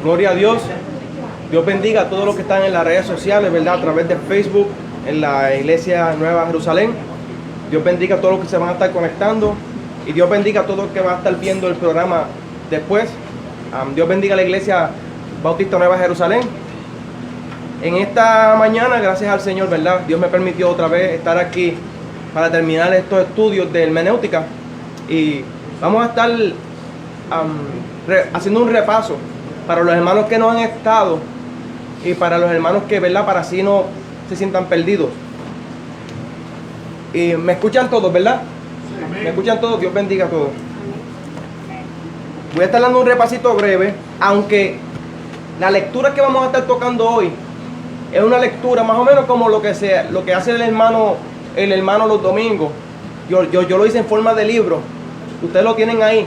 Gloria a Dios. Dios bendiga a todos los que están en las redes sociales, ¿verdad? A través de Facebook, en la Iglesia Nueva Jerusalén. Dios bendiga a todos los que se van a estar conectando. Y Dios bendiga a todos los que van a estar viendo el programa después. Dios bendiga a la Iglesia Bautista Nueva Jerusalén. En esta mañana, gracias al Señor, ¿verdad? Dios me permitió otra vez estar aquí para terminar estos estudios de hermenéutica. Y vamos a estar haciendo un repaso para los hermanos que no han estado y para los hermanos que, ¿verdad? Para así no se sientan perdidos. Y me escuchan todos, ¿verdad? Me escuchan todos. Dios bendiga a todos. Voy a estar dando un repasito breve, aunque la lectura que vamos a estar tocando hoy es una lectura más o menos como lo que hace el hermano los domingos. Yo lo hice en forma de libro. Ustedes lo tienen ahí.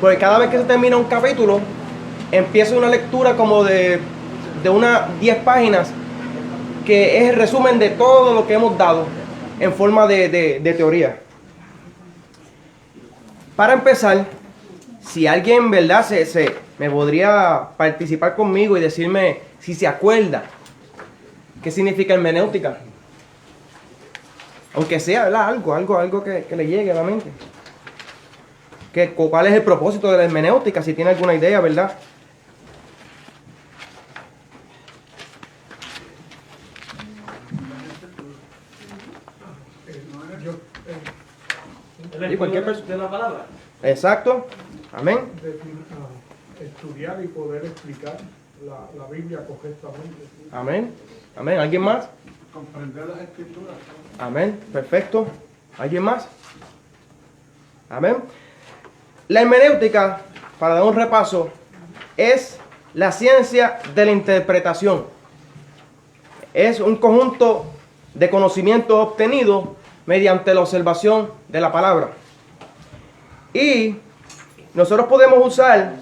Porque cada vez que se termina un capítulo, empieza una lectura como de unas 10 páginas, que es el resumen de todo lo que hemos dado en forma de teoría. Para empezar, si alguien, ¿verdad? me podría participar conmigo y decirme si se acuerda qué significa hermenéutica. Aunque sea, ¿verdad? Algo que le llegue a la mente. ¿Cuál es el propósito de la hermenéutica? Si tiene alguna idea, ¿verdad? ¿Y cualquier persona? De la palabra. Exacto. Amén. Estudiar y poder explicar la Biblia correctamente. Amén. Amén. ¿Alguien más? Comprender las escrituras. Amén. Perfecto. ¿Alguien más? Amén. La hermenéutica, para dar un repaso, es la ciencia de la interpretación. Es un conjunto de conocimientos obtenidos mediante la observación de la palabra. Y nosotros podemos usar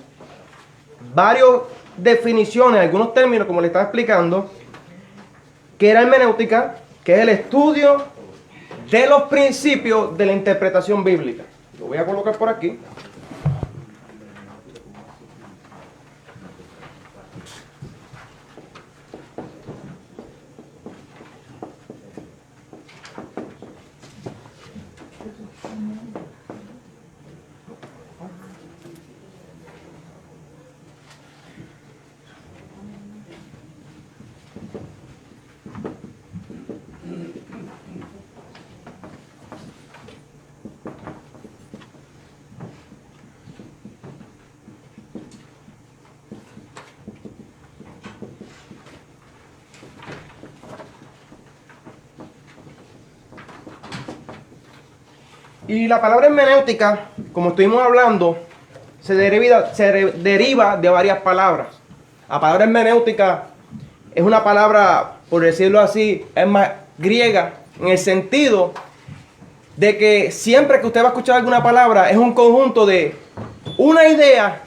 varias definiciones, algunos términos, como le estaba explicando, que era hermenéutica, que es el estudio de los principios de la interpretación bíblica. Lo voy a colocar por aquí. Y la palabra hermenéutica, como estuvimos hablando, se deriva de varias palabras. La palabra hermenéutica es una palabra, por decirlo así, es más griega, en el sentido de que siempre que usted va a escuchar alguna palabra, es un conjunto de una idea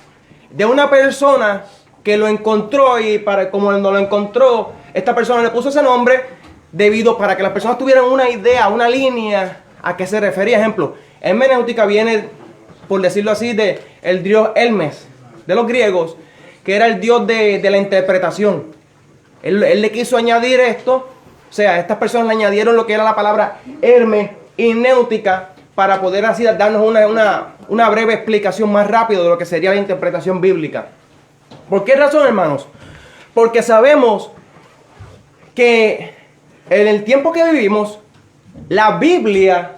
de una persona que lo encontró, y como no lo encontró, esta persona le puso ese nombre para que las personas tuvieran una idea, una línea a qué se refería. Ejemplo, hermenéutica viene, por decirlo así, de el dios Hermes, de los griegos, que era el dios de la interpretación. Él le quiso añadir esto, o sea, estas personas le añadieron lo que era la palabra hermenéutica para poder así darnos una breve explicación más rápido de lo que sería la interpretación bíblica. ¿Por qué razón, hermanos? Porque sabemos que en el tiempo que vivimos, la Biblia,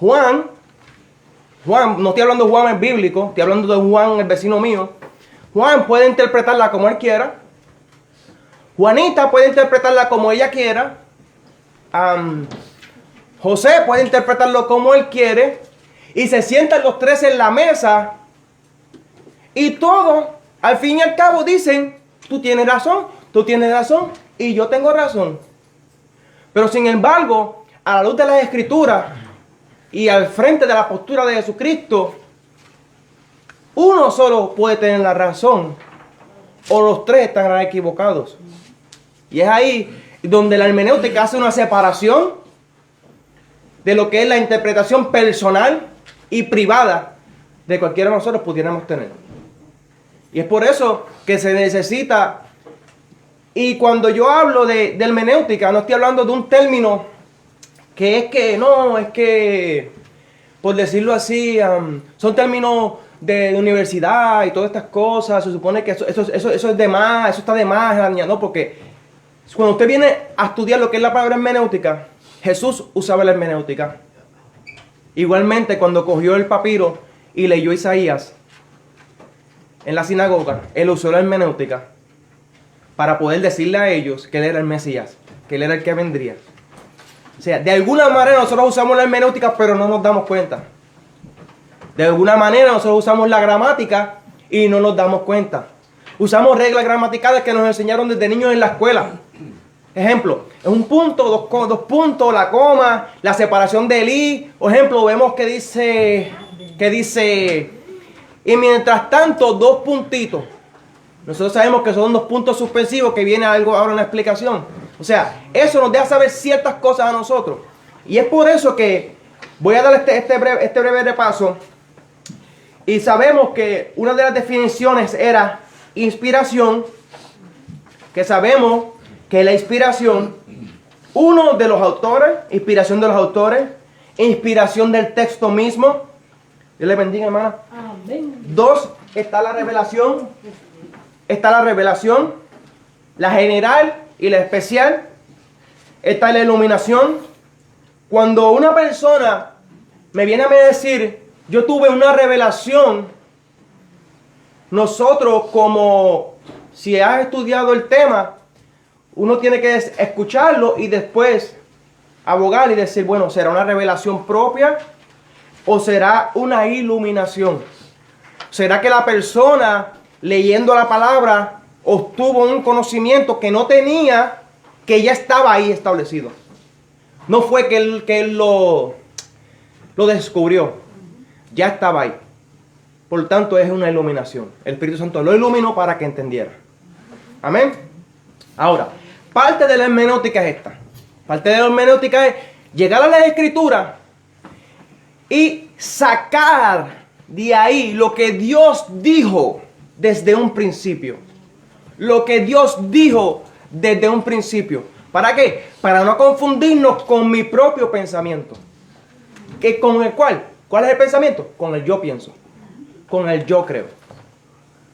Juan, no estoy hablando de Juan el bíblico, estoy hablando de Juan el vecino mío. Juan puede interpretarla como él quiera. Juanita puede interpretarla como ella quiera. José puede interpretarlo como él quiere. Y se sientan los tres en la mesa. Y todos, al fin y al cabo, dicen, tú tienes razón y yo tengo razón. Pero sin embargo, a la luz de las Escrituras y al frente de la postura de Jesucristo, uno solo puede tener la razón, o los tres están equivocados. Y es ahí donde la hermenéutica hace una separación de lo que es la interpretación personal y privada de cualquiera de nosotros pudiéramos tener. Y es por eso que se necesita. Y cuando yo hablo de hermenéutica, no estoy hablando de un término que es que, por decirlo así, son términos de universidad y todas estas cosas. Se supone que eso es de más, eso está de más, la niña. No, porque cuando usted viene a estudiar lo que es la palabra hermenéutica, Jesús usaba la hermenéutica. Igualmente, cuando cogió el papiro y leyó Isaías en la sinagoga, él usó la hermenéutica para poder decirle a ellos que él era el Mesías, que él era el que vendría. O sea, de alguna manera nosotros usamos la hermenéutica, pero no nos damos cuenta. De alguna manera nosotros usamos la gramática y no nos damos cuenta. Usamos reglas gramaticales que nos enseñaron desde niños en la escuela. Ejemplo, un punto, dos puntos, la coma, la separación del i. Por ejemplo, vemos que dice, y mientras tanto, dos puntitos. Nosotros sabemos que son dos puntos suspensivos, que viene algo ahora en la explicación. O sea, eso nos deja saber ciertas cosas a nosotros. Y es por eso que voy a dar este breve repaso. Y sabemos que una de las definiciones era inspiración, que sabemos que la inspiración, uno de los autores, inspiración de los autores, inspiración del texto mismo. Dios le bendiga, hermana. Amén. Dos, está la revelación. Está la revelación, la general y la especial. Está la iluminación. Cuando una persona me viene a decir, yo tuve una revelación, nosotros, como si has estudiado el tema, uno tiene que escucharlo y después abogar y decir, bueno, ¿será una revelación propia o será una iluminación? ¿Será que la persona, leyendo la palabra, obtuvo un conocimiento que no tenía, que ya estaba ahí establecido? No fue que él lo descubrió, ya estaba ahí. Por tanto, es una iluminación. El Espíritu Santo lo iluminó para que entendiera. Amén. Ahora, parte de la hermenéutica es esta. Parte de la hermenéutica es llegar a la Escritura y sacar de ahí lo que Dios dijo desde un principio. Lo que Dios dijo desde un principio. ¿Para qué? Para no confundirnos con mi propio pensamiento. ¿Con el cuál? ¿Cuál es el pensamiento? Con el yo pienso. Con el yo creo.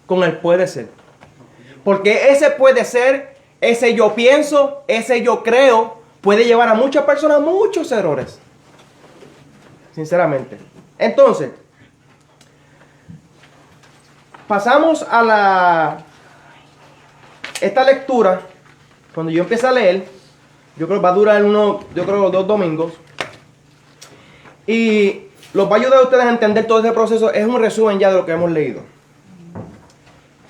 Con el puede ser. Porque ese puede ser, ese yo pienso, ese yo creo, puede llevar a muchas personas a muchos errores. Sinceramente. Entonces, pasamos a esta lectura. Cuando yo empiezo a leer, yo creo que va a durar los 2 domingos. Y los va a ayudar a ustedes a entender todo ese proceso. Es un resumen ya de lo que hemos leído.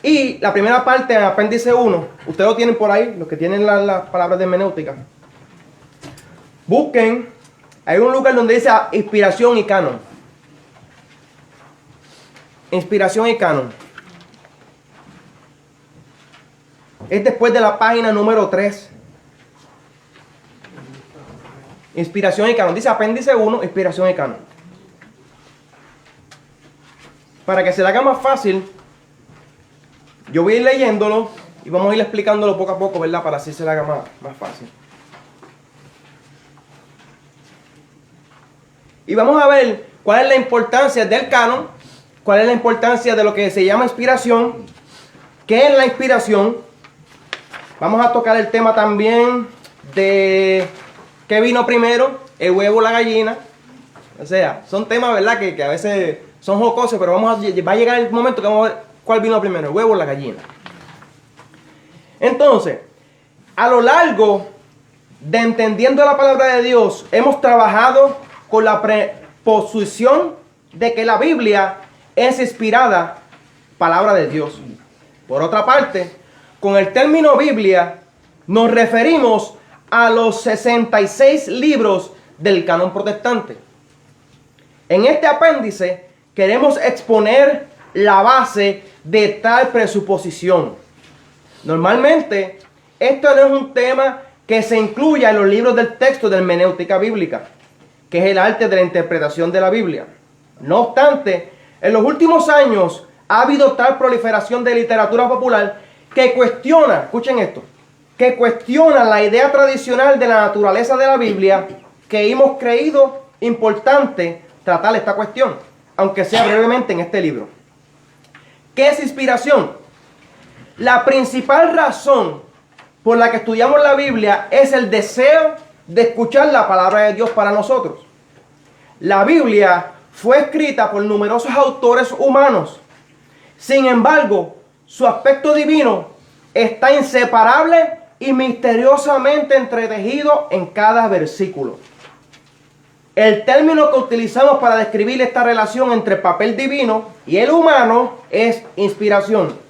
Y la primera parte, en apéndice 1, ustedes lo tienen por ahí, los que tienen las palabras de hermenéutica. Busquen, hay un lugar donde dice inspiración y canon. Inspiración y canon. Es después de la página número 3. Inspiración y canon. Dice apéndice 1, inspiración y canon. Para que se le haga más fácil, yo voy a ir leyéndolo y vamos a ir explicándolo poco a poco, ¿verdad? Para así se le haga más fácil. Y vamos a ver cuál es la importancia del canon, cuál es la importancia de lo que se llama inspiración, qué es la inspiración. Vamos a tocar el tema también de qué vino primero, el huevo o la gallina. O sea, son temas, ¿verdad? Que a veces son jocosos, pero va a llegar el momento que vamos a ver cuál vino primero, el huevo o la gallina. Entonces, a lo largo de entendiendo la palabra de Dios, hemos trabajado con la preposición de que la Biblia es inspirada palabra de Dios. Por otra parte, con el término Biblia nos referimos a los 66 libros del canon protestante. En este apéndice queremos exponer la base de tal presuposición. Normalmente, esto no es un tema que se incluya en los libros del texto de hermenéutica bíblica, que es el arte de la interpretación de la Biblia. No obstante, en los últimos años ha habido tal proliferación de literatura popular que cuestiona, escuchen esto, que cuestiona la idea tradicional de la naturaleza de la Biblia, que hemos creído importante tratar esta cuestión, aunque sea brevemente en este libro. ¿Qué es inspiración? La principal razón por la que estudiamos la Biblia es el deseo de escuchar la palabra de Dios para nosotros. La Biblia fue escrita por numerosos autores humanos. Sin embargo, su aspecto divino está inseparable y misteriosamente entretejido en cada versículo. El término que utilizamos para describir esta relación entre el papel divino y el humano es inspiración.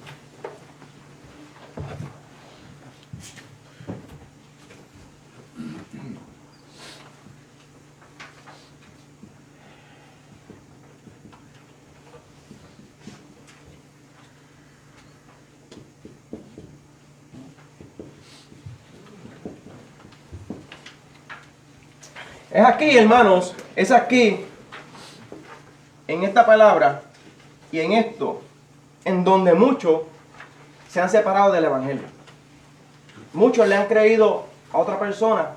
Es aquí, hermanos, es aquí, en esta palabra y en esto, en donde muchos se han separado del Evangelio. Muchos le han creído a otra persona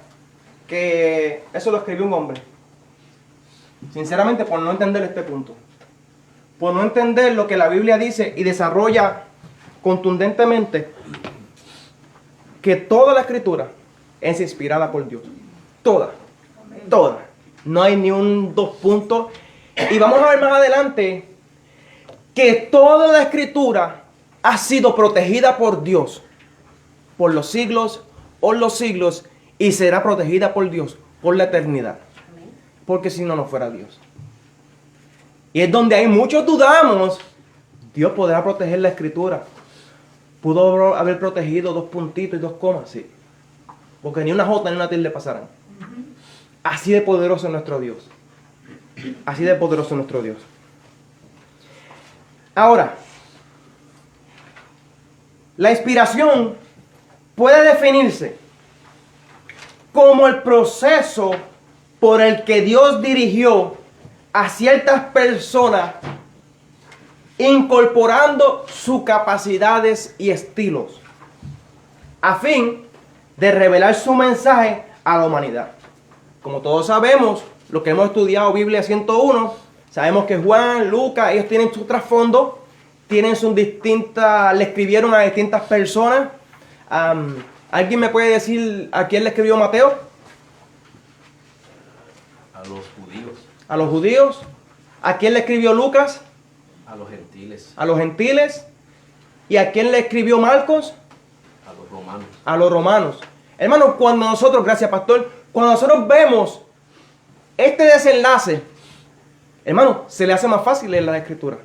que eso lo escribió un hombre. Sinceramente, por no entender este punto. Por no entender lo que la Biblia dice y desarrolla contundentemente que toda la Escritura es inspirada por Dios. Toda. Toda. No hay ni un dos puntos. Y vamos a ver más adelante que toda la Escritura ha sido protegida por Dios por los siglos y será protegida por Dios por la eternidad. Porque si no, no fuera Dios. Y es donde hay muchos dudamos. Dios podrá proteger la Escritura. Pudo haber protegido 2 puntitos y 2 comas, sí. Porque ni una jota ni una tilde pasarán. Así de poderoso es nuestro Dios. Así de poderoso es nuestro Dios. Ahora, la inspiración puede definirse como el proceso por el que Dios dirigió a ciertas personas incorporando sus capacidades y estilos a fin de revelar su mensaje a la humanidad. Como todos sabemos, los que hemos estudiado Biblia 101, sabemos que Juan, Lucas, ellos tienen su trasfondo, tienen sus distintas, le escribieron a distintas personas. ¿Alguien me puede decir a quién le escribió Mateo? A los judíos. A los judíos. ¿A quién le escribió Lucas? A los gentiles. A los gentiles. ¿Y a quién le escribió Marcos? A los romanos. A los romanos. Hermanos, cuando nosotros, gracias pastor, cuando nosotros vemos este desenlace, hermano, se le hace más fácil leer la Escritura.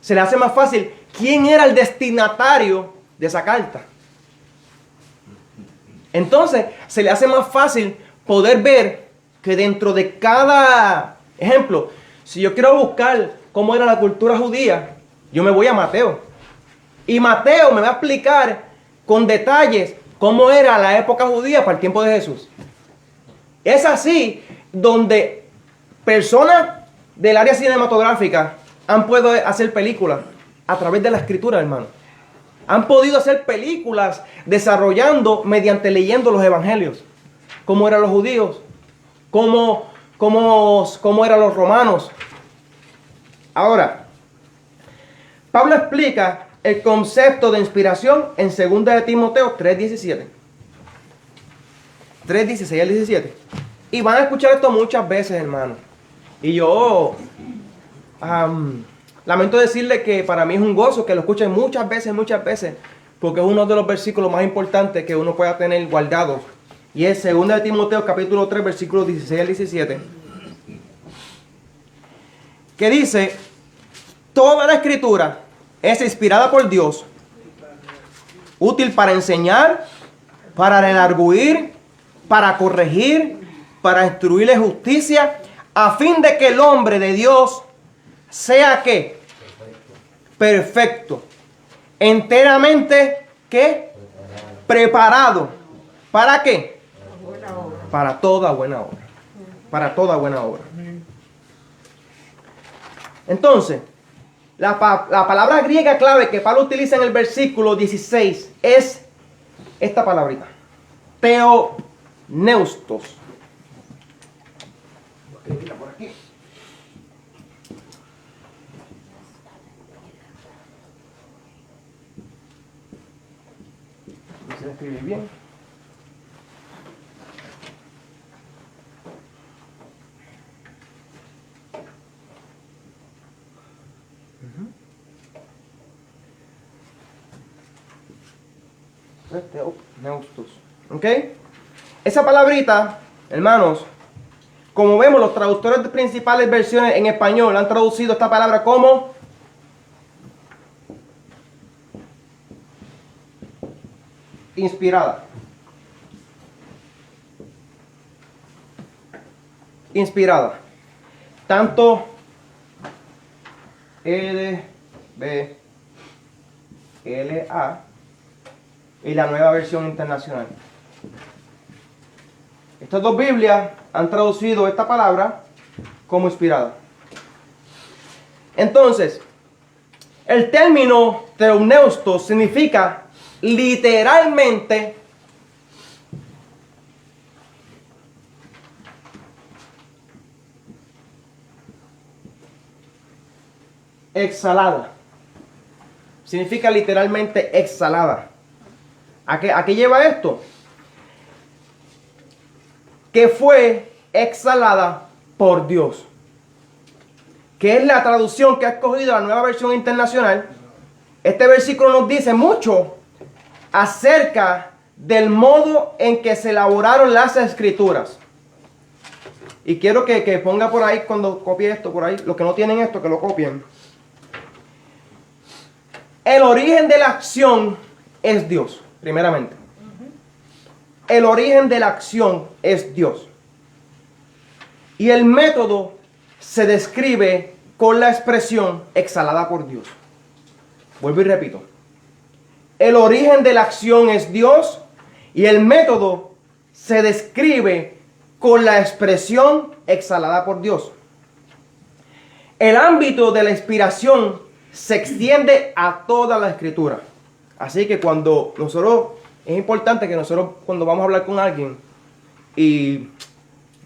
Se le hace más fácil quién era el destinatario de esa carta. Entonces, se le hace más fácil poder ver que dentro de cada ejemplo, si yo quiero buscar cómo era la cultura judía, yo me voy a Mateo. Y Mateo me va a explicar con detalles cómo era la época judía para el tiempo de Jesús. Es así donde personas del área cinematográfica han podido hacer películas a través de la Escritura, hermano. Han podido hacer películas desarrollando mediante leyendo los evangelios. Cómo eran los judíos, cómo eran los romanos. Ahora, Pablo explica el concepto de inspiración en 2 de Timoteo 3:17. 3:16 al 17. Y van a escuchar esto muchas veces, hermano. Y yo lamento decirle que para mí es un gozo que lo escuchen muchas veces, porque es uno de los versículos más importantes que uno pueda tener guardado. Y es 2 de Timoteo capítulo 3, versículos 16 al 17. Que dice: toda la Escritura es inspirada por Dios, útil para enseñar, para redarguir, para corregir, para instruir en justicia, a fin de que el hombre de Dios sea ¿qué? Perfecto. Enteramente ¿qué? Preparado. ¿Para qué? Para toda buena obra. Para toda buena obra. Entonces, La palabra griega clave que Pablo utiliza en el versículo 16 es esta palabrita. Theopneustos. Por aquí. No se escribe bien. Theopneustos. ¿Ok? Esa palabrita, hermanos, como vemos, los traductores de principales versiones en español han traducido esta palabra como inspirada. Inspirada. Tanto EDBLA y la Nueva Versión Internacional. Estas dos Biblias han traducido esta palabra como inspirada. Entonces, el término theopneustos significa literalmente exhalada. Significa literalmente exhalada. ¿A qué lleva esto? Que fue exhalada por Dios. Que es la traducción que ha escogido la Nueva Versión Internacional. Este versículo nos dice mucho acerca del modo en que se elaboraron las escrituras. Y quiero que ponga por ahí, cuando copie esto por ahí, los que no tienen esto, que lo copien. El origen de la acción es Dios, primeramente. El origen de la acción es Dios. Y el método se describe con la expresión exhalada por Dios. Vuelvo y repito. El origen de la acción es Dios y el método se describe con la expresión exhalada por Dios. El ámbito de la inspiración se extiende a toda la escritura. Así que cuando nosotros, es importante que nosotros cuando vamos a hablar con alguien y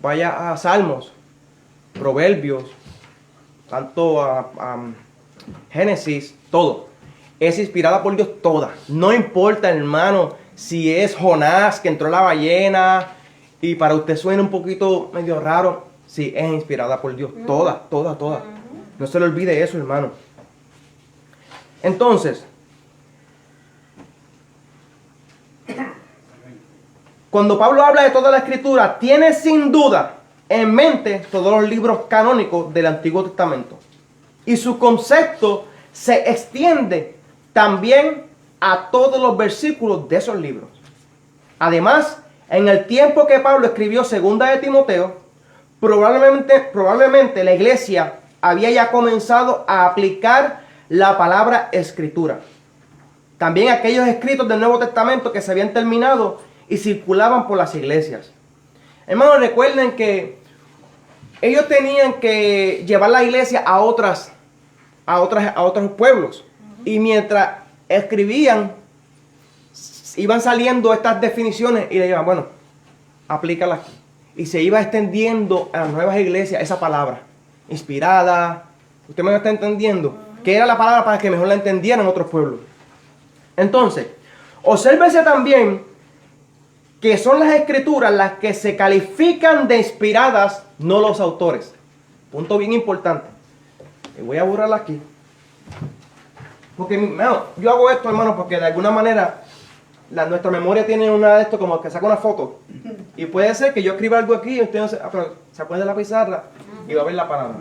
vaya a Salmos, Proverbios, tanto a Génesis, todo. Es inspirada por Dios toda. No importa, hermano, si es Jonás que entró en la ballena y para usted suena un poquito medio raro. Sí, es inspirada por Dios. Toda. No se le olvide eso, hermano. Entonces, cuando Pablo habla de toda la escritura, tiene sin duda en mente todos los libros canónicos del Antiguo Testamento. Y su concepto se extiende también a todos los versículos de esos libros. Además, en el tiempo que Pablo escribió Segunda de Timoteo, probablemente la iglesia había ya comenzado a aplicar la palabra escritura. También aquellos escritos del Nuevo Testamento que se habían terminado y circulaban por las iglesias. Hermanos, recuerden que ellos tenían que llevar la iglesia a otros pueblos. Y mientras escribían, iban saliendo estas definiciones y le iban, bueno, aplícalas aquí. Y se iba extendiendo a las nuevas iglesias esa palabra, inspirada. ¿Usted me está entendiendo? Que era la palabra para que mejor la entendieran otros pueblos. Entonces, obsérvese también que son las escrituras las que se califican de inspiradas, no los autores. Punto bien importante. Y voy a borrarla aquí. Porque, hermano, yo hago esto, hermano, porque de alguna manera nuestra memoria tiene una de esto como que saca una foto. Y puede ser que yo escriba algo aquí y usted no se, pero se acuerde de la pizarra y va a ver la palabra.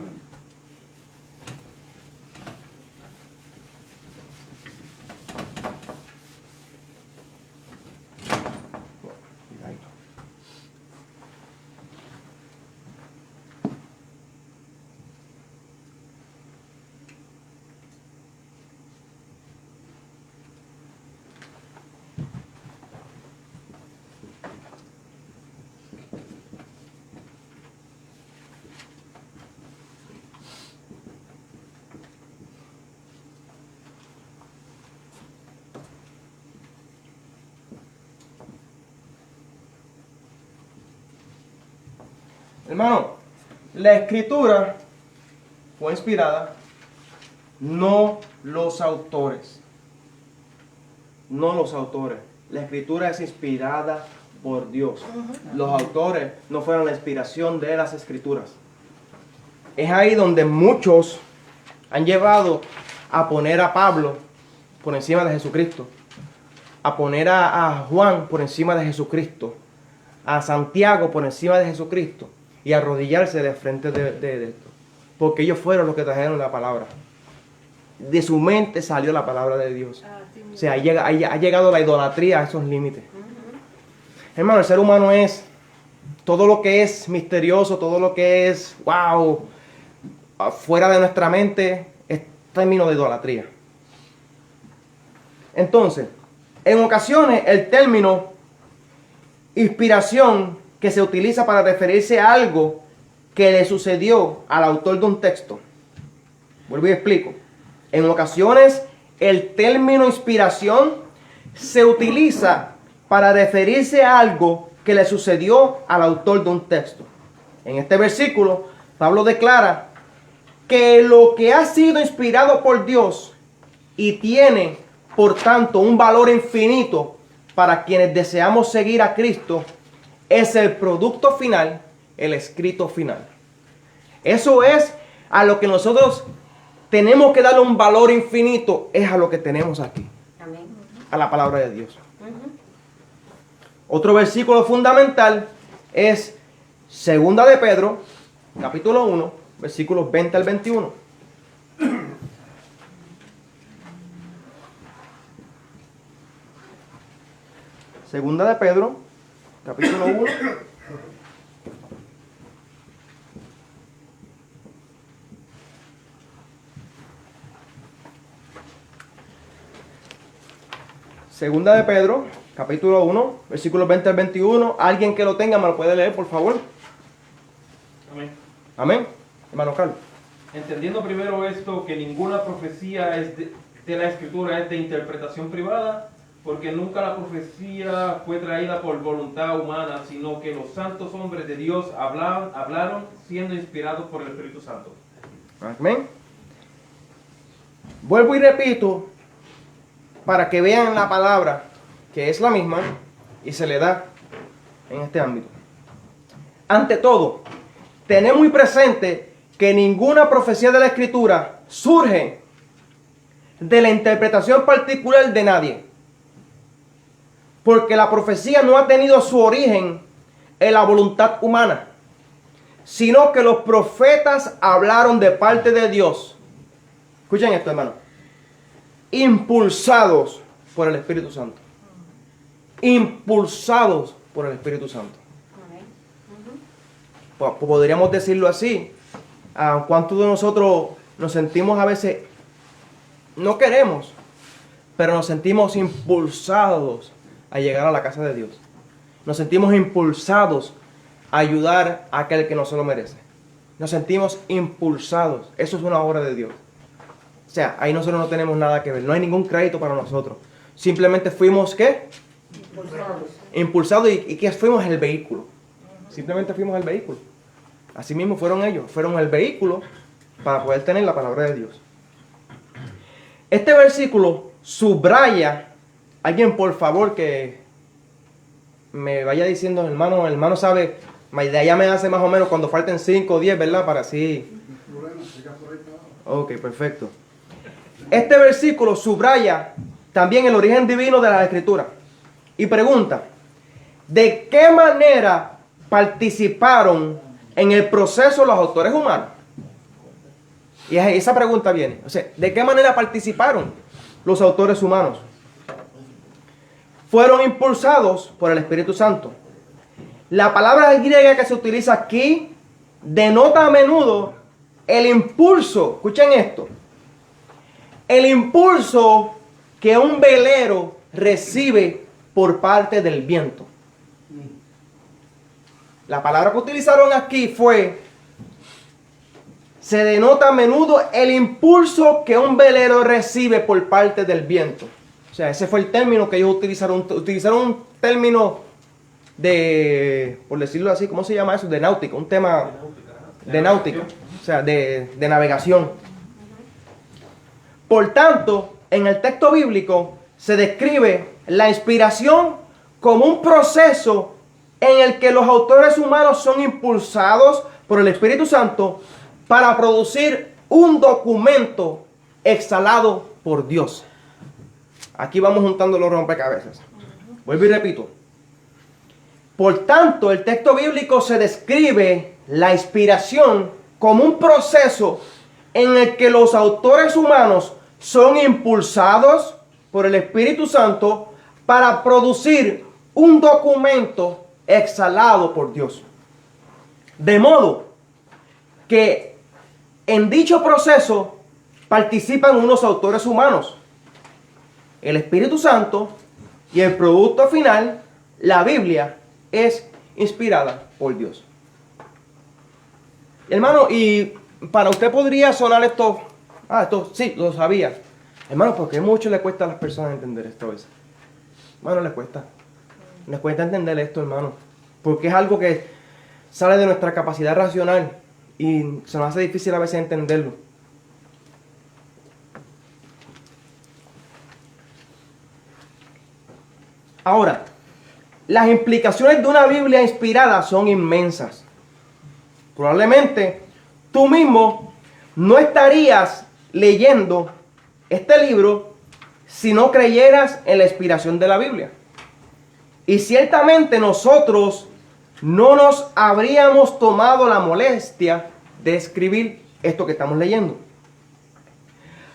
Hermano, la escritura fue inspirada, no los autores. No los autores. La escritura es inspirada por Dios. Los autores no fueron la inspiración de las escrituras. Es ahí donde muchos han llevado a poner a Pablo por encima de Jesucristo, a poner a Juan por encima de Jesucristo, a Santiago por encima de Jesucristo y arrodillarse de frente de esto, porque ellos fueron los que trajeron la palabra. De su mente salió la palabra de Dios. O sea, ha llegado la idolatría a esos límites. Hermano, el ser humano es todo lo que es misterioso, todo lo que es wow, fuera de nuestra mente, es término de idolatría. Entonces, en ocasiones el término inspiración que se utiliza para referirse a algo que le sucedió al autor de un texto. Vuelvo y explico. En ocasiones el término inspiración se utiliza para referirse a algo que le sucedió al autor de un texto. En este versículo, Pablo declara que lo que ha sido inspirado por Dios y tiene, por tanto, un valor infinito para quienes deseamos seguir a Cristo, es el producto final, el escrito final. Eso es a lo que nosotros tenemos que darle un valor infinito, es a lo que tenemos aquí. Amén. A la palabra de Dios. Otro versículo fundamental es 2 de Pedro, capítulo 1, versículos 20 al 21. Segunda de Pedro, capítulo 1. Segunda de Pedro, capítulo 1, versículos 20 al 21. Alguien que lo tenga me lo puede leer, por favor. Amén. Amén. Hermano Carlos. Entendiendo primero esto, que ninguna profecía es de la Escritura es de interpretación privada, porque nunca la profecía fue traída por voluntad humana, sino que los santos hombres de Dios hablaron siendo inspirados por el Espíritu Santo. Amén. Vuelvo y repito, para que vean la palabra, que es la misma, y se le da en este ámbito. Ante todo, tenemos muy presente que ninguna profecía de la Escritura surge de la interpretación particular de nadie. Porque la profecía no ha tenido su origen en la voluntad humana, sino que los profetas hablaron de parte de Dios. Escuchen esto, hermano. Impulsados por el Espíritu Santo. Impulsados por el Espíritu Santo. Podríamos decirlo así. ¿Cuántos de nosotros nos sentimos a veces, no queremos, pero nos sentimos impulsados a llegar a la casa de Dios? Nos sentimos impulsados a ayudar a aquel que no se lo merece. Nos sentimos impulsados. Eso es una obra de Dios. O sea, ahí nosotros no tenemos nada que ver. No hay ningún crédito para nosotros. Simplemente fuimos, ¿qué? Impulsados. ¿Y qué fuimos? El vehículo. Simplemente fuimos el vehículo. Así mismo fueron ellos. Fueron el vehículo para poder tener la palabra de Dios. Este versículo subraya. Alguien, por favor, que me vaya diciendo, hermano sabe, ya me hace más o menos cuando falten 5 o 10, ¿verdad? Para así. Ok, perfecto. Este versículo subraya también el origen divino de la Escritura. Y pregunta, ¿de qué manera participaron en el proceso los autores humanos? Y esa pregunta viene. O sea, ¿de qué manera participaron los autores humanos? Fueron impulsados por el Espíritu Santo. La palabra griega que se utiliza aquí denota a menudo el impulso. Escuchen esto. El impulso que un velero recibe por parte del viento. La palabra que utilizaron aquí se denota a menudo el impulso que un velero recibe por parte del viento. O sea, ese fue el término que ellos utilizaron. Utilizaron un término por decirlo así, ¿cómo se llama eso? De náutica, un tema de náutica, o sea, de navegación. Por tanto, en el texto bíblico se describe la inspiración como un proceso en el que los autores humanos son impulsados por el Espíritu Santo para producir un documento exhalado por Dios. Aquí vamos juntando los rompecabezas. Vuelvo y repito. Por tanto, el texto bíblico se describe la inspiración como un proceso en el que los autores humanos son impulsados por el Espíritu Santo para producir un documento exhalado por Dios. De modo que en dicho proceso participan unos autores humanos, el Espíritu Santo, y el producto final, la Biblia, es inspirada por Dios. Hermano, y para usted podría sonar esto sí, lo sabía. Hermano, porque mucho le cuesta a las personas entender esto a veces. Hermano, les cuesta entender esto, hermano, porque es algo que sale de nuestra capacidad racional y se nos hace difícil a veces entenderlo. Ahora, las implicaciones de una Biblia inspirada son inmensas. Probablemente tú mismo no estarías leyendo este libro si no creyeras en la inspiración de la Biblia. Y ciertamente nosotros no nos habríamos tomado la molestia de escribir esto que estamos leyendo.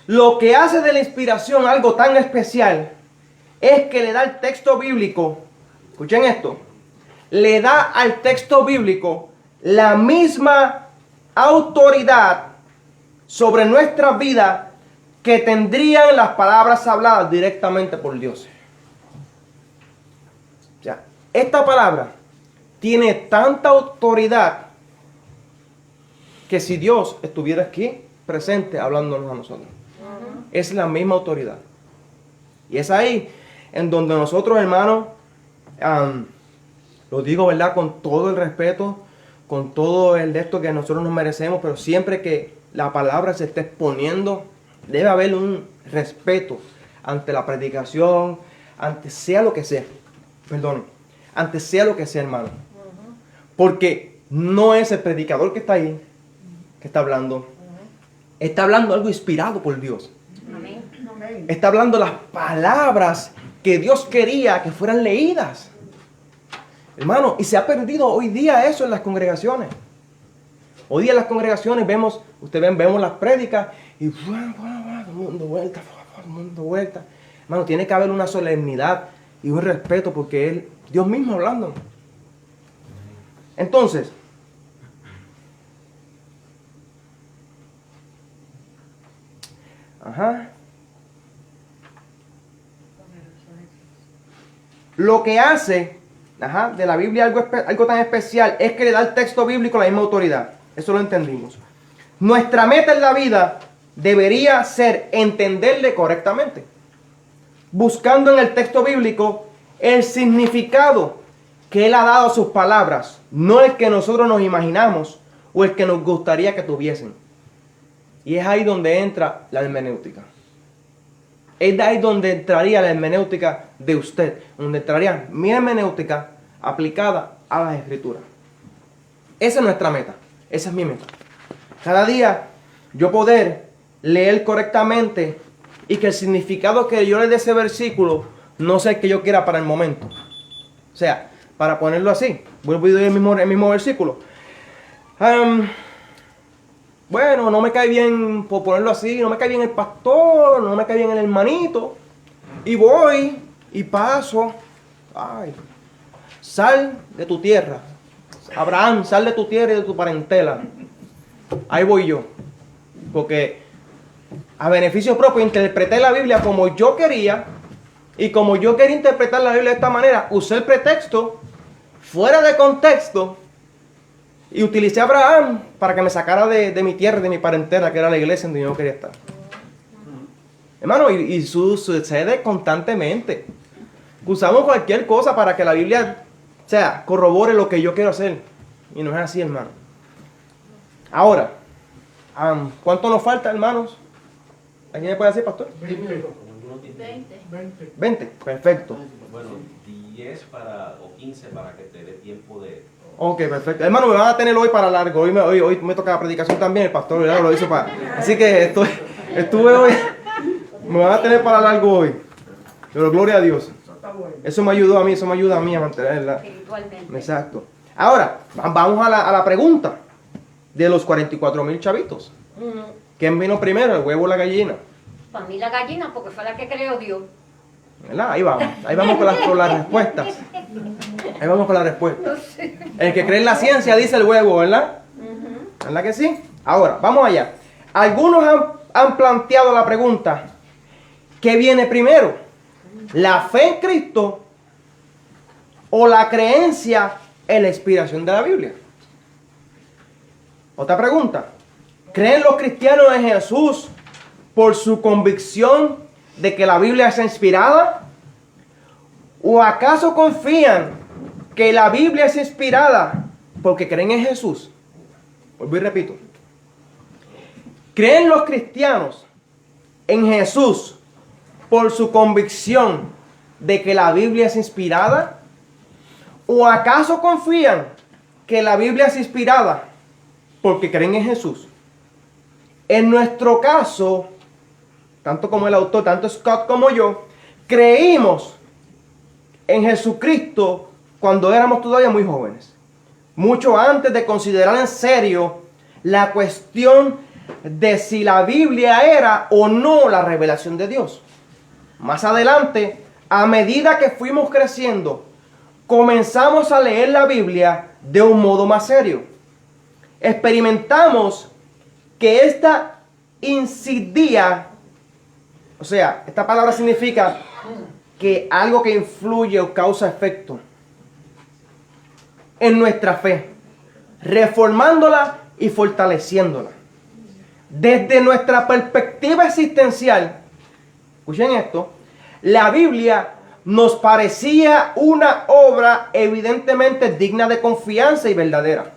Lo que hace de la inspiración algo tan especial es que le da al texto bíblico, escuchen esto, le da al texto bíblico la misma autoridad sobre nuestra vida que tendrían las palabras habladas directamente por Dios. O sea, esta palabra tiene tanta autoridad que si Dios estuviera aquí presente hablándonos a nosotros, es la misma autoridad. Y es ahí en donde nosotros, hermanos, lo digo, ¿verdad?, con todo el respeto, con todo el de esto que nosotros nos merecemos, pero siempre que la palabra se esté exponiendo, debe haber un respeto ante la predicación, ante sea lo que sea, ante sea lo que sea, hermano. Porque no es el predicador que está ahí, que está hablando algo inspirado por Dios. Está hablando las palabras que Dios quería que fueran leídas. Hermano, y se ha perdido hoy día eso en las congregaciones. Hoy día en las congregaciones vemos las prédicas y todo el mundo vuelta. Hermano, tiene que haber una solemnidad y un respeto porque es Dios mismo hablando. Entonces, lo que hace de la Biblia algo tan especial es que le da al texto bíblico la misma autoridad. Eso lo entendimos. Nuestra meta en la vida debería ser entenderle correctamente, buscando en el texto bíblico el significado que Él ha dado a sus palabras, no el que nosotros nos imaginamos o el que nos gustaría que tuviesen. Y es ahí donde entra la hermenéutica. Es de ahí donde entraría la hermenéutica de usted, donde entraría mi hermenéutica aplicada a las Escrituras. Esa es nuestra meta, esa es mi meta. Cada día yo poder leer correctamente y que el significado que yo le dé a ese versículo no sea el que yo quiera para el momento. O sea, para ponerlo así, vuelvo a ir el mismo versículo. Bueno, no me cae bien, por ponerlo así, no me cae bien el pastor, no me cae bien el hermanito. Y voy y paso. Ay, sal de tu tierra. Abraham, sal de tu tierra y de tu parentela. Ahí voy yo. Porque a beneficio propio interpreté la Biblia como yo quería. Y como yo quería interpretar la Biblia de esta manera, usé el pretexto fuera de contexto. Y utilicé a Abraham para que me sacara de mi tierra, de mi parentela, que era la iglesia donde yo no quería estar. Hermano, y sucede constantemente. Usamos cualquier cosa para que la Biblia sea, corrobore lo que yo quiero hacer. Y no es así, hermano. Ahora, ¿cuánto nos falta, hermanos? ¿Alguien me puede decir, pastor? 20. 20. 20, perfecto. Bueno, 10 o 15 para que te dé tiempo de... Ok, perfecto. Hermano, me van a tener hoy para largo. Hoy me toca la predicación también. El pastor ¿verdad? Lo hizo para... Así que estuve hoy... Me van a tener para largo hoy. Pero gloria a Dios. Eso me ayudó a mí, eso me ayuda a mí a mantenerla. Espiritualmente. Exacto. Ahora, vamos a la pregunta de los 44,000 chavitos. ¿Quién vino primero, el huevo o la gallina? Para mí la gallina, porque fue la que creó Dios. ¿Verdad? Ahí vamos con las respuestas. Ahí vamos con las respuestas. El que cree en la ciencia dice el huevo, ¿verdad? ¿Verdad que sí? Ahora, vamos allá. Algunos han planteado la pregunta, ¿qué viene primero? ¿La fe en Cristo o la creencia en la inspiración de la Biblia? Otra pregunta. ¿Creen los cristianos en Jesús por su convicción de que la Biblia es inspirada? ¿O acaso confían que la Biblia es inspirada porque creen en Jesús? Vuelvo y repito. ¿Creen los cristianos en Jesús por su convicción de que la Biblia es inspirada? ¿O acaso confían que la Biblia es inspirada porque creen en Jesús? En nuestro caso, tanto como el autor, tanto Scott como yo, creímos en Jesucristo cuando éramos todavía muy jóvenes. Mucho antes de considerar en serio la cuestión de si la Biblia era o no la revelación de Dios. Más adelante, a medida que fuimos creciendo, comenzamos a leer la Biblia de un modo más serio. Experimentamos que esta insidía, o sea, esta palabra significa que algo que influye o causa efecto en nuestra fe, reformándola y fortaleciéndola. Desde nuestra perspectiva existencial, escuchen esto, la Biblia nos parecía una obra evidentemente digna de confianza y verdadera.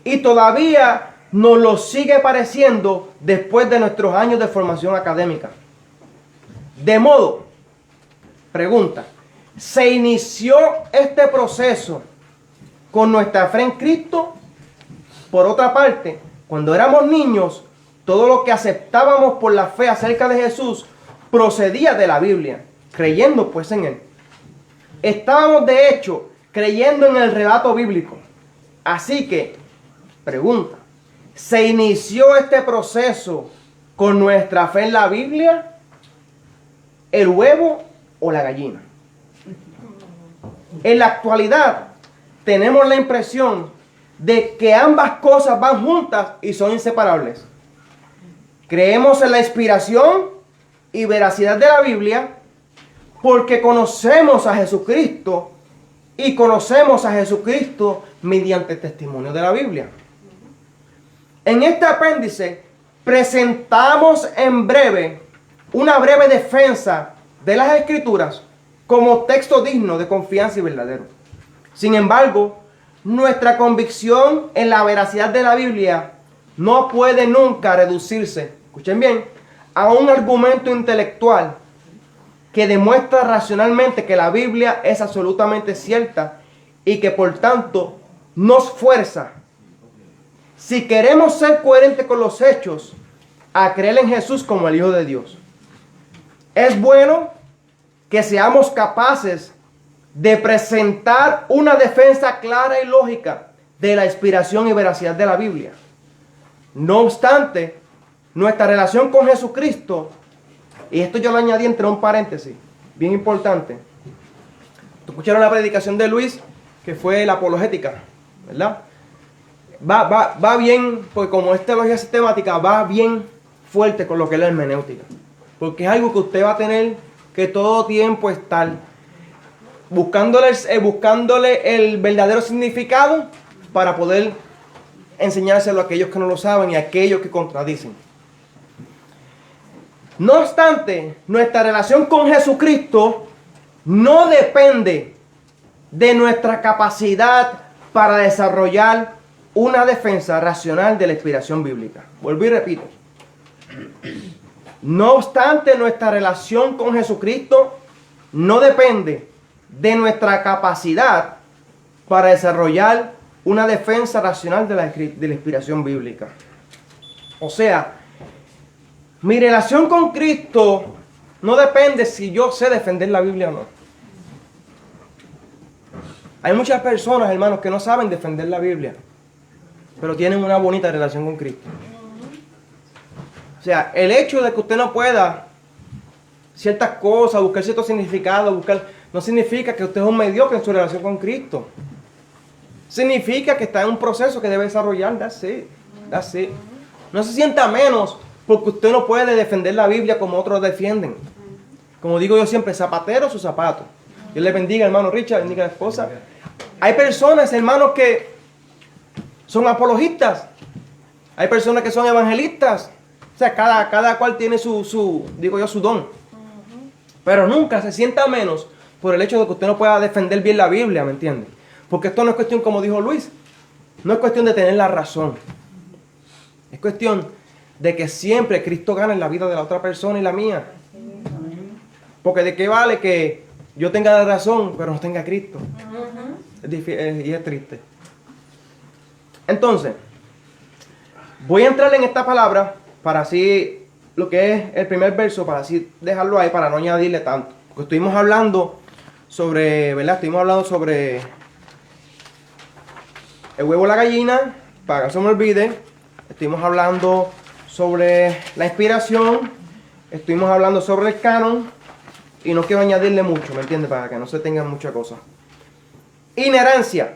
Y todavía nos lo sigue pareciendo después de nuestros años de formación académica. De modo, pregunta, ¿se inició este proceso con nuestra fe en Cristo? Por otra parte, cuando éramos niños, todo lo que aceptábamos por la fe acerca de Jesús procedía de la Biblia, creyendo pues en Él. Estábamos de hecho creyendo en el relato bíblico. Así que, pregunta, ¿se inició este proceso con nuestra fe en la Biblia, el huevo o la gallina? En la actualidad tenemos la impresión de que ambas cosas van juntas y son inseparables. Creemos en la inspiración y veracidad de la Biblia porque conocemos a Jesucristo y conocemos a Jesucristo mediante el testimonio de la Biblia. En este apéndice presentamos en breve una breve defensa de las Escrituras como texto digno de confianza y verdadero. Sin embargo, nuestra convicción en la veracidad de la Biblia no puede nunca reducirse, escuchen bien, a un argumento intelectual que demuestra racionalmente que la Biblia es absolutamente cierta y que por tanto nos fuerza, si queremos ser coherentes con los hechos, a creer en Jesús como el Hijo de Dios. Es bueno que seamos capaces de presentar una defensa clara y lógica de la inspiración y veracidad de la Biblia. No obstante, nuestra relación con Jesucristo, y esto yo lo añadí entre un paréntesis, bien importante. Escucharon la predicación de Luis, que fue la apologética, ¿verdad? Va bien, porque como es teología sistemática, va bien fuerte con lo que es la hermenéutica. Porque es algo que usted va a tener que todo tiempo estar buscándole el verdadero significado para poder enseñárselo a aquellos que no lo saben y a aquellos que contradicen. No obstante, nuestra relación con Jesucristo no depende de nuestra capacidad para desarrollar una defensa racional de la inspiración bíblica. Vuelvo y repito. No obstante, nuestra relación con Jesucristo no depende de nuestra capacidad para desarrollar una defensa racional de la inspiración bíblica. O sea, mi relación con Cristo no depende si yo sé defender la Biblia o no. Hay muchas personas, hermanos, que no saben defender la Biblia, pero tienen una bonita relación con Cristo. O sea, el hecho de que usted no pueda ciertas cosas, buscar ciertos significados, no significa que usted es un mediocre en su relación con Cristo. Significa que está en un proceso que debe desarrollar. That's it. No se sienta menos porque usted no puede defender la Biblia como otros defienden. Como digo yo siempre, zapatero su zapato. Dios le bendiga, hermano Richard, bendiga a la esposa. Hay personas, hermanos, que son apologistas. Hay personas que son evangelistas. O sea, cada cual tiene su don. Pero nunca se sienta menos por el hecho de que usted no pueda defender bien la Biblia, ¿me entiende? Porque esto no es cuestión, como dijo Luis, no es cuestión de tener la razón. Es cuestión de que siempre Cristo gane en la vida de la otra persona y la mía. Porque de qué vale que yo tenga la razón, pero no tenga a Cristo. Y es triste. Entonces, voy a entrar en esta palabra para así, lo que es el primer verso, para así dejarlo ahí, para no añadirle tanto. Porque estuvimos hablando sobre, ¿verdad? Estuvimos hablando sobre el huevo o la gallina, para que no se me olvide. Estuvimos hablando sobre la inspiración. Estuvimos hablando sobre el canon. Y no quiero añadirle mucho, ¿me entiendes? Para que no se tengan muchas cosas. Inerrancia.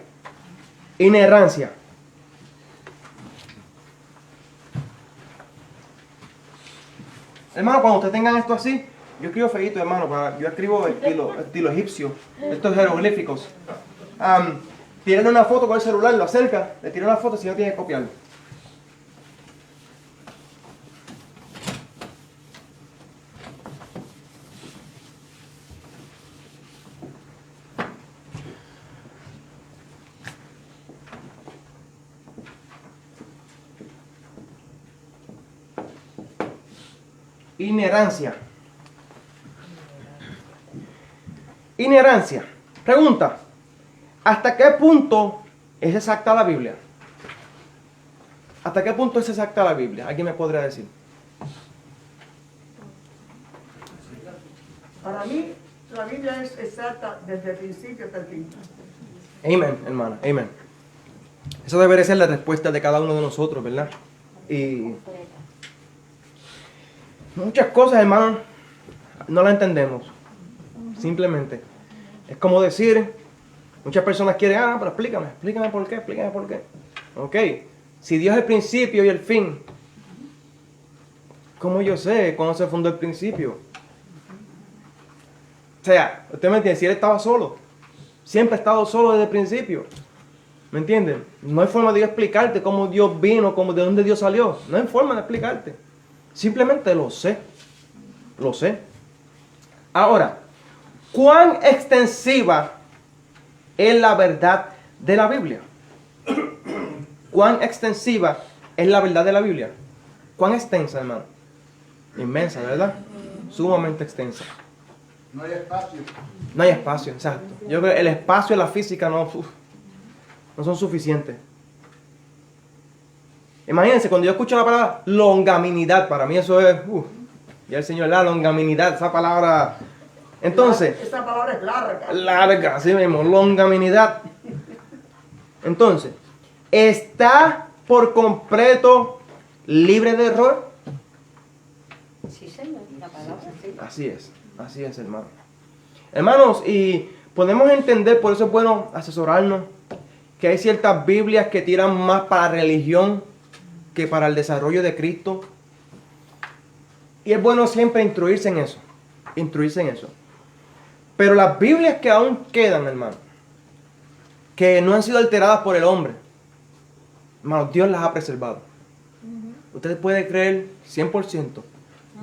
Hermano, cuando ustedes tengan esto así, yo escribo feíto, hermano. Yo escribo estilo egipcio. Estos jeroglíficos. Tírenle una foto con el celular, lo acerca, le tira una foto si no tiene que copiarlo. Inherancia. Pregunta. ¿Hasta qué punto es exacta la Biblia? ¿Hasta qué punto es exacta la Biblia? ¿Alguien me podría decir? Para mí, la Biblia es exacta desde el principio hasta el fin. Amén, hermana. Amén. Eso debería ser la respuesta de cada uno de nosotros, ¿verdad? Y muchas cosas, hermano, no las entendemos. Simplemente. Es como decir, muchas personas quieren, pero explícame por qué. Ok, si Dios es el principio y el fin, ¿cómo yo sé cuándo se fundó el principio? O sea, usted me entiende, si Él estaba solo, siempre ha estado solo desde el principio. ¿Me entienden? No hay forma de yo explicarte cómo Dios vino, de dónde Dios salió. No hay forma de explicarte. Simplemente lo sé. Lo sé. Ahora, ¿cuán extensiva es la verdad de la Biblia? ¿Cuán extensiva es la verdad de la Biblia? ¿Cuán extensa, hermano? Inmensa, ¿verdad? Sumamente extensa. No hay espacio. No hay espacio, exacto. Yo creo que el espacio y la física no son suficientes. Imagínense, cuando yo escucho la palabra longaminidad, para mí eso es, ya el Señor, la longaminidad, esa palabra. Entonces, esa palabra es larga. Larga, así mismo, longaminidad. Entonces, ¿está por completo libre de error? Sí, señor, la palabra sí. Así es, hermano. Hermanos, y podemos entender, por eso es bueno asesorarnos, que hay ciertas Biblias que tiran más para la religión que para el desarrollo de Cristo. Y es bueno siempre instruirse en eso. Pero las Biblias que aún quedan, hermano, que no han sido alteradas por el hombre, hermano, Dios las ha preservado. Usted puede creer 100%.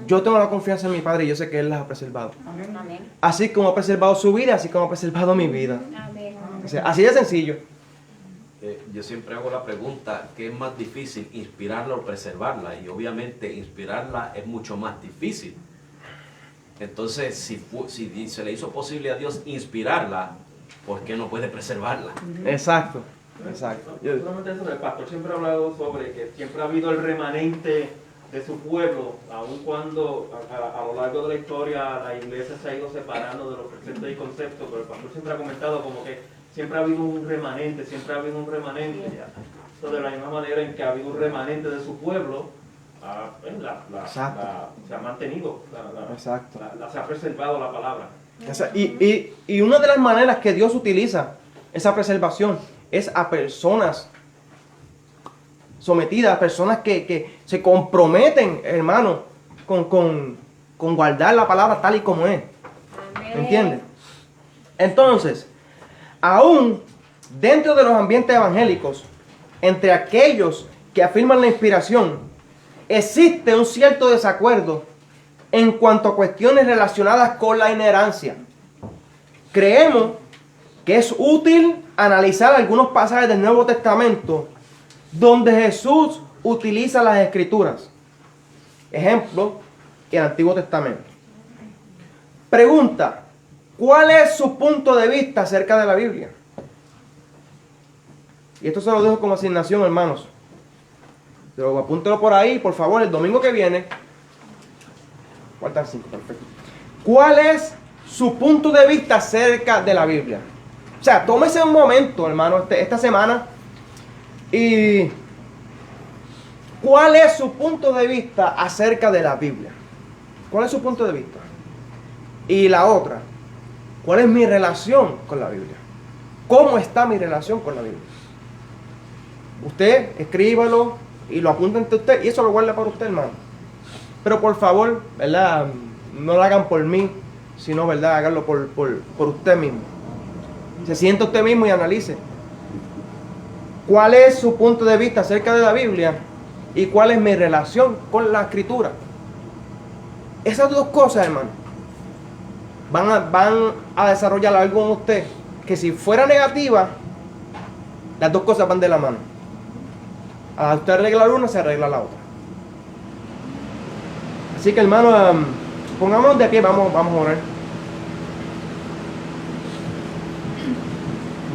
Yo tengo la confianza en mi Padre y yo sé que Él las ha preservado. Amén. Así como ha preservado su vida, así como ha preservado mi vida. Amén. O sea, así de sencillo. Yo siempre hago la pregunta, ¿qué es más difícil, inspirarla o preservarla? Y obviamente inspirarla es mucho más difícil. Entonces, si se le hizo posible a Dios inspirarla, ¿por qué no puede preservarla? Exacto, exacto. Solamente eso, el pastor siempre ha hablado sobre que siempre ha habido el remanente de su pueblo, aun cuando a lo largo de la historia la iglesia se ha ido separando de los preceptos y conceptos, pero el pastor siempre ha comentado como que siempre ha habido un remanente, siempre ha habido un remanente. Ya. So, de la misma manera en que ha habido un remanente de su pueblo, se ha mantenido, Exacto. se ha preservado la palabra. Y una de las maneras que Dios utiliza esa preservación es a personas sometidas, a personas que se comprometen, hermano, con guardar la palabra tal y como es. ¿Me entiendes? Entonces, aún dentro de los ambientes evangélicos, entre aquellos que afirman la inspiración, existe un cierto desacuerdo en cuanto a cuestiones relacionadas con la inerrancia. Creemos que es útil analizar algunos pasajes del Nuevo Testamento donde Jesús utiliza las Escrituras. Ejemplo, el Antiguo Testamento. Pregunta: ¿cuál es su punto de vista acerca de la Biblia? Y esto se lo dejo como asignación, hermanos. Pero apúntelo por ahí, por favor, el domingo que viene. Faltan 5, perfecto. ¿Cuál es su punto de vista acerca de la Biblia? O sea, tómese un momento, hermano, esta semana. Y ¿cuál es su punto de vista acerca de la Biblia? ¿Cuál es su punto de vista? Y la otra, ¿cuál es mi relación con la Biblia? ¿Cómo está mi relación con la Biblia? Usted escríbalo y lo apunta ante usted y eso lo guarda para usted, hermano. Pero por favor, ¿verdad? No lo hagan por mí, sino, ¿verdad? Háganlo por usted mismo. Se sienta usted mismo y analice. ¿Cuál es su punto de vista acerca de la Biblia? ¿Y cuál es mi relación con la Escritura? Esas dos cosas, hermano, van a desarrollar algo en usted que si fuera negativa, las dos cosas van de la mano. A usted arreglar una, se arregla la otra. Así que, hermano, pongámonos de pie, vamos a orar.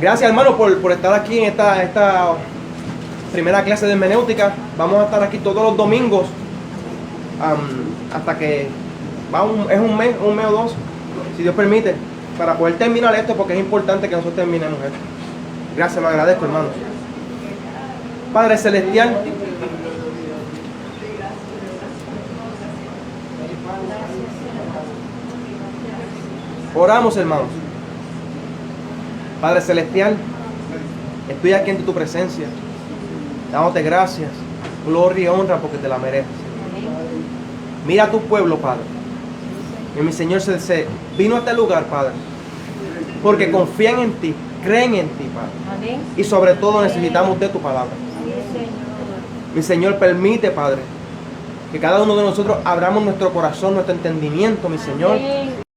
Gracias, hermano, por estar aquí en esta primera clase de hermenéutica. Vamos a estar aquí todos los domingos hasta que es un mes o dos, si Dios permite, para poder terminar esto, porque es importante que nosotros terminemos esto. Gracias, lo agradezco, hermano. Padre Celestial, oramos, hermanos. Padre Celestial, estoy aquí en tu presencia, dándote gracias, gloria y honra porque te la mereces. Mira a tu pueblo, Padre. Y mi Señor se vino a este lugar, Padre, porque confían en ti, creen en ti, Padre. Y sobre todo necesitamos de tu palabra. Mi Señor, permite, Padre, que cada uno de nosotros abramos nuestro corazón, nuestro entendimiento, mi Señor,